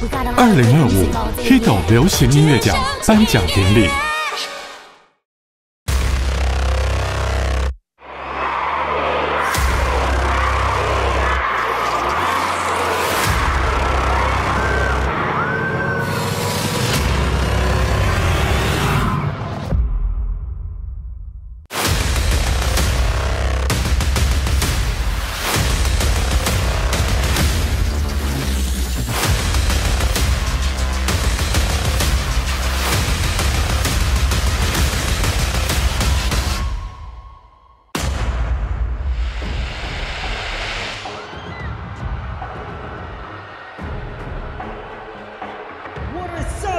2025 Hito 流行音乐奖颁奖典礼。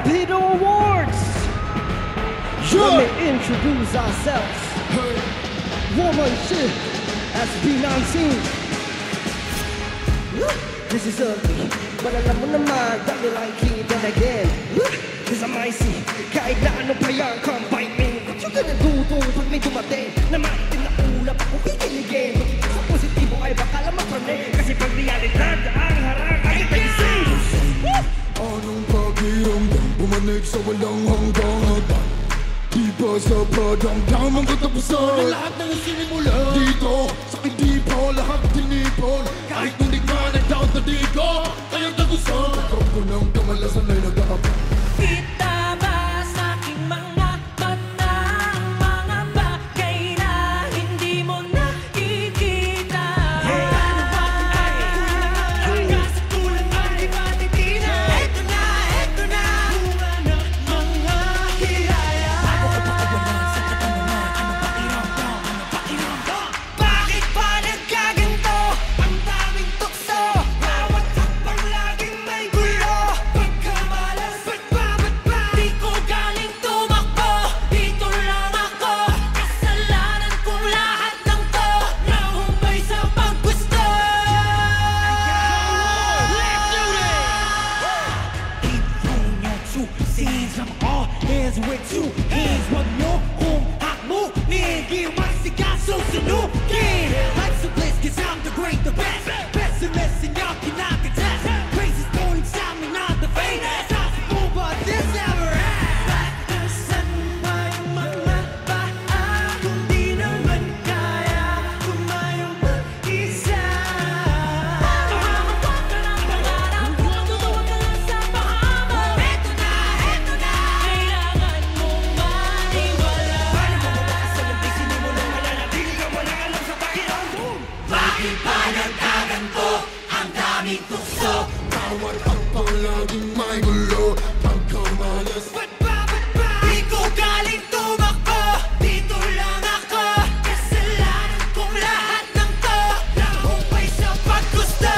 Hito Awards! Let me introduce ourselves. Woman shit, SB19. This is ugly, but alam mo naman that we like it and again. Cause I'm icy, kahit na ano pa yan, come bite me. What you gonna do pag may dumating na maitim na ulap ako kikiligin? Sa positibo ay baka lang mapraning, kasi pag realidad ang harang ay ipagising. Anong pakiramdam pumanig sa walang hanggang? Di ba sa padamdam ang katapusan? Lahat ng sinimulan dito sa kindipo, lahat tinipon. Kahit nung di ka nag-down sa digo, kayang tagusan. Pagkam ko ng kamalasan ay nag-aabang. Kita ba sa aking mga mata ang mga bagay na hindi mo nakikita? Ano ba ang aking kulang ang di matitina? Eto na bunga ng mga hiyaya. Bago ko pakawalan sa katanungan, ano pakiramdam? Bakit ba nagkaganto? Ang daming tukso, bawat hakbang laging may gulo. Pagkamalas, ba't ba? Di ko galing tumakbo, dito lang ako. Kasalanan kong lahat ng to, nahumpay sa paggusto. Let's do this! Ipunya two scenes, I'm all hands with two hands. Wag mo kong hakmunin, masigas susunugin. Life's a bliss, cause I'm the great, the best. Best and messing y'all cannot contest. Crazy's going inside me, not the famous. Possible, but this never ends. Saan ba yung mga paa kung di naman kaya tumayong mag-isa? Tumawag ka ng pangarap, tutuwag ka lang sa pahamon. Eto na, kailangan mong maniwala. Paano mo makasalabi, sinimulang mananatili ka walang alam sa pakiramdam? Bakit ba nagkaganto? Ang daming tukso. Bawat hakbang laging may gulo. Pagkamalas, Ba't ba? Di ko galing tumakbo, dito lang ako. Kasalanan kong lahat ng to, nahumpay sa paggusto.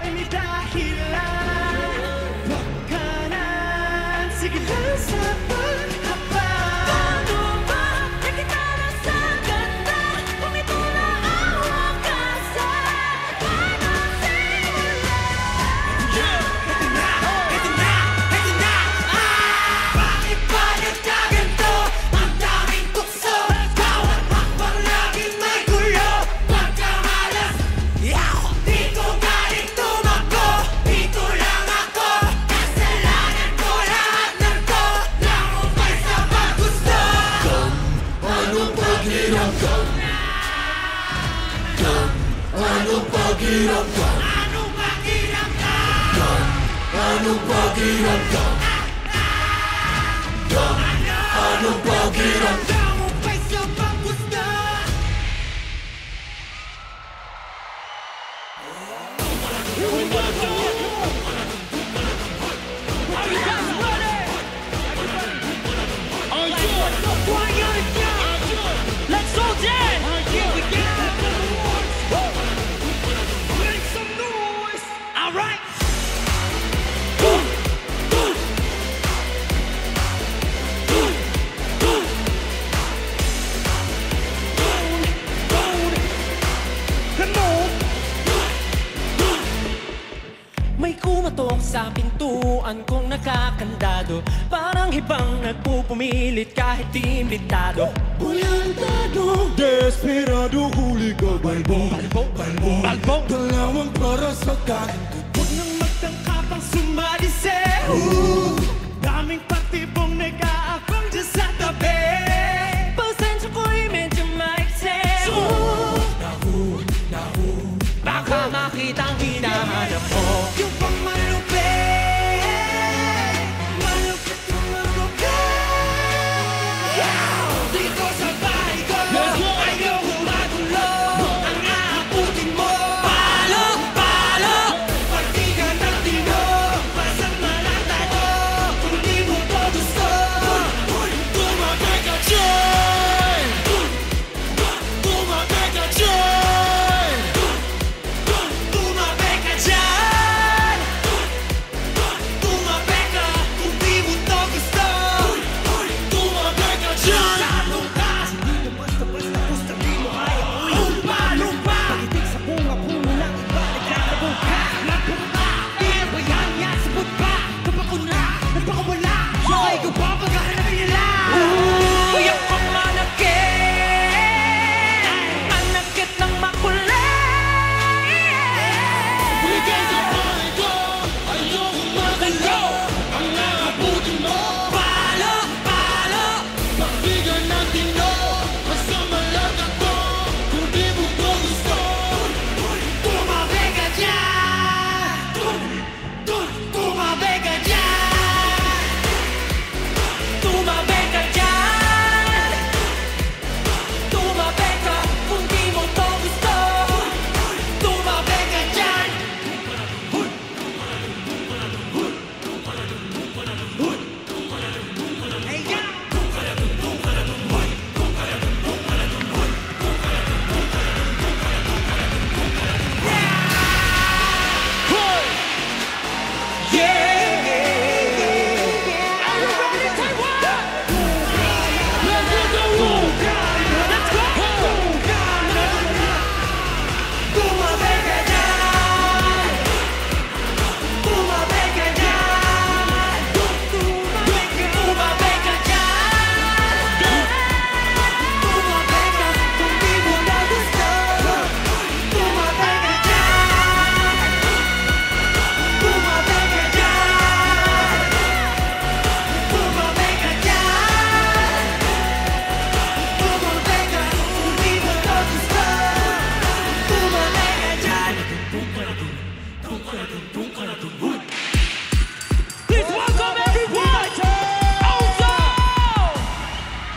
Ay may dahilan, pagkanan, sige lang sa paghabang. Paano ba nakita na sa ganda, kung ito na ang wakasan? Paano simula? Ito na, bakit ba nagkaganto? Ang daming tukso, bawat hakbang laging may gulo. Pagkamalas, di ko galing tumakbo, dito lang ako. Kasalanan ko lahat ng to, nahumpay sa paggusto. anong pakiramdam? Anong pakiramdam? Anong pakiramdam? Anong pakiramdam? Anong pakiramdam? Nahumpay sa paggusto. Are you guys ready? Let's all dance! Here we go! Make some noise! All right! sa pintuan kong nakakandado. Parang ibang nagpupumilit kahit imbitado. Bulandado, desperado, huli ka, balbong, balbong, balbong. Dalawang para sa kain. Huwag nang magtangka pang sumadise. Daming patibong nag-aakong dyan sa tabi. Pasensya ko'y medyo maikse. Baka makita ang hinahanap mo. Yung pang malupit, malupit na malupit. Dito sa bahay ko, ayaw humagulo. Ang aabutin mo, palo, palo. Pag di ka nagtino, masama lang tayo. Kung di mo to gusto, tumabay ka dyan. Tumabay ka dyan. Tumabay ka dyan. Tumabay ka kung di mo to gusto. Tumabay ka dyan. Lalong ka, hindi ka basta-basta gusto di mo kaya. Lumpa, lumpa. Pagitig sa bunga-puno ng iba, naglalabog ka. Nagpunta, pero yan yan sabot pa. Kapakuna, nagpakawala. Joy, ikaw ba pagkahanapin nila? Uy, ako manakit, manakit ng makulay. Bigay sa bahay ko, ayaw humagalo. Ang naabutin mo, Palo, palo. pakbigan natin no. Masama lang ako, kung di mo to gusto. Tumabay ka dyan. Tumabay ka dyan. Tumabay ka dyan. Tumabay ka kung di mo to gusto. Tumabay ka dyan. Hey, yeah. Tumabay ka dyan. Tumabay ka dyan. Tumabay ka dyan. Tumabay ka kung di mo na gusto. Tumabay ka dyan. Tumabay ka dyan. Tumabay ka dyan. Tumabay ka kung di mo na gusto. Tumabay ka dyan. Please welcome everyone. Ozo!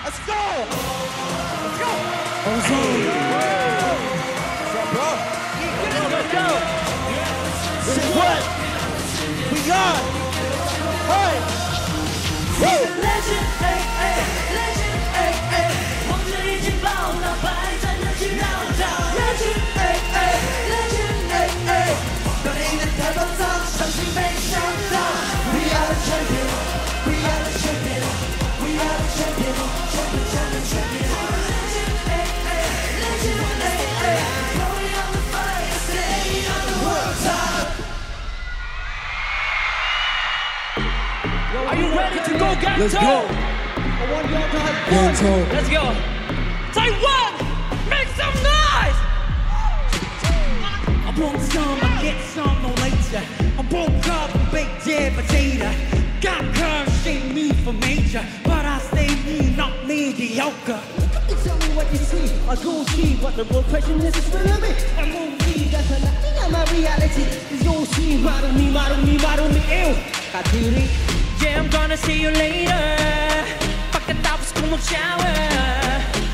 Let's go. Let's go. Let's go. This is what we got. Hey. Legend, hey, hey, legend, hey, hey. 往这一起爆脑白战的去绕绕。Legend, hey, hey, legend, hey, hey. 当你的太暴躁，伤心被伤到。We are the champion, we are the champion, we are the champion, champion, champion, champion. Legend, hey, hey, legend, hey, hey. Going on the fire, staying on the world top. Are you ready to go, Ganto? Let's go. I want y'all to have fun. Ganto. Let's go. Taiwan, make some noise. I want some, I get some, no later. I woke up and baked dead potato. Got curves, shame me for major. But I stay mean, not mediocre. You tell me what you see, I go see what the real question is for me. I won't read, that's nothing of my reality. Cause you'll see, model me, ew. Katiri. Yeah, I'm gonna see you later. Pagkatapos kong mag-shower,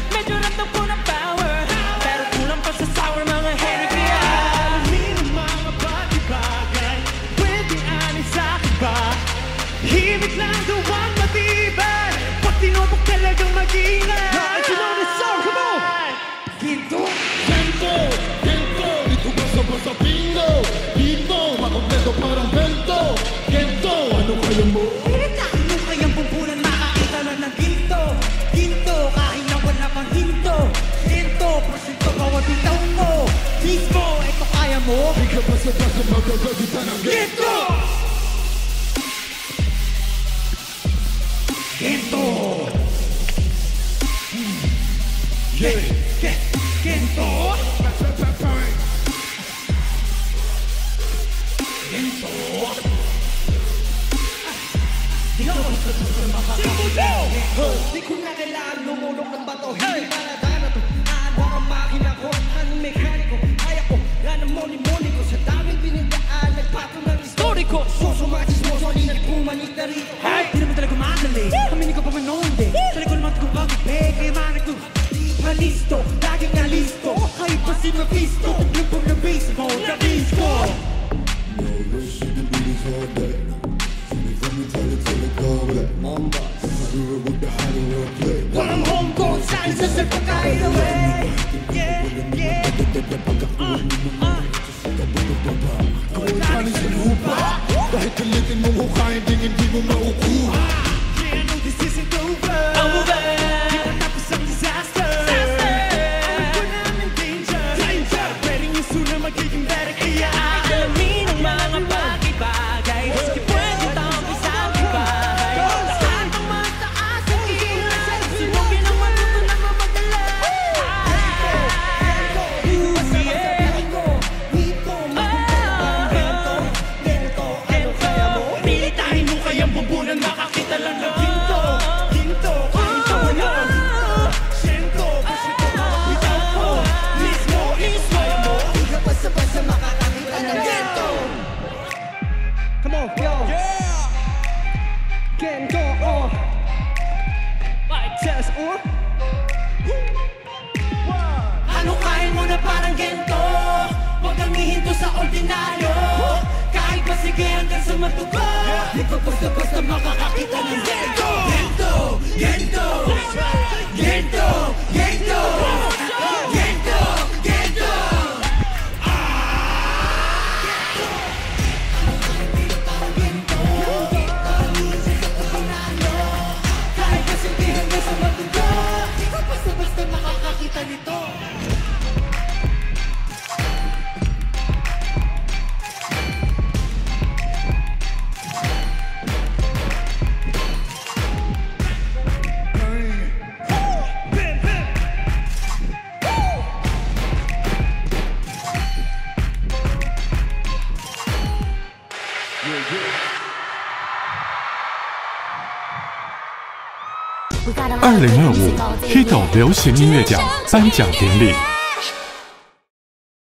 medyo ramdam ko ng power. Pero kulang pa sa sour mga herikya. Alam mga bagay-bagay, pwede anin sa'kin ba? Himik lang gawang matibay, pag tinupok talagang mag-ingay. Guys, you know this song, come on! Ginto, Ganto, Ganto, dito basa-basa bingo. Dito, makompleto parang bento. Ganto, ano kaya mo? ano kayang pumpunan makakita lang ng ginto? Ginto, kahit na wala pang hinto. Ginto, porsyento bawat bitaw mo. Mismo, ito kaya mo? Di ka basa-basa magagalitan ng Ginto! Di ko na kailangan lumulok ng bato. Hindi paladana to. Awa ang makina ko, anong mekaniko. Kaya ko, yan ang moni-moni ko. Sa daming pinindaan, nagpato ng historiko. Sumachis mo, so hindi nagpumanik na rito. Di naman talaga madali. Kamini ko pa man noon din. Sali ko naman kung pag-ibig. Kaya manik ko, di pa listo. Laging na listo. Kahit pa si Mephisto. Lumpog na base mo, na base ko. No, this shit the beat is all day. See me from the tell it till it go back. Mamba, I do it with the how to work play. Walang home kung saan sa pagkain. Kaulitanin sa lupa. Kahit kalitin mong hukayin, hindi mo maukuha. Yeah, I know this isn't over. Di pa tapos ang disaster. Alam ko na I'm in danger. Pwedeng yung suna magiging better. Kaya alamin ang mga bagay-bagay. Di pwede tawag isang ibay. Lahat ang mataas ang kilay. Sinubi ng matuto na mamadala. Pilitahin mo kayang bubunan, makakita lang ng ginto. Ginto, kahit ako lang. Siyento, kasi ito makapitaw ko. Mismo, kaya mo. Di ka basta-basta makakakita ng gento. Come on, yo. Gento, oh. Mic test, oh. Ano kain mo na parang gento? Huwag kang hihinto sa ordinaryo. Kahit masige hanggang sa matugo. Di ka basta-basta makakakita ng gento. Gento, gento, gento, gento, gento, gento. Kahit masige hanggang sa matugo. Di ka basta-basta makakakita nito.2025 Hito 流行音乐奖颁奖典礼。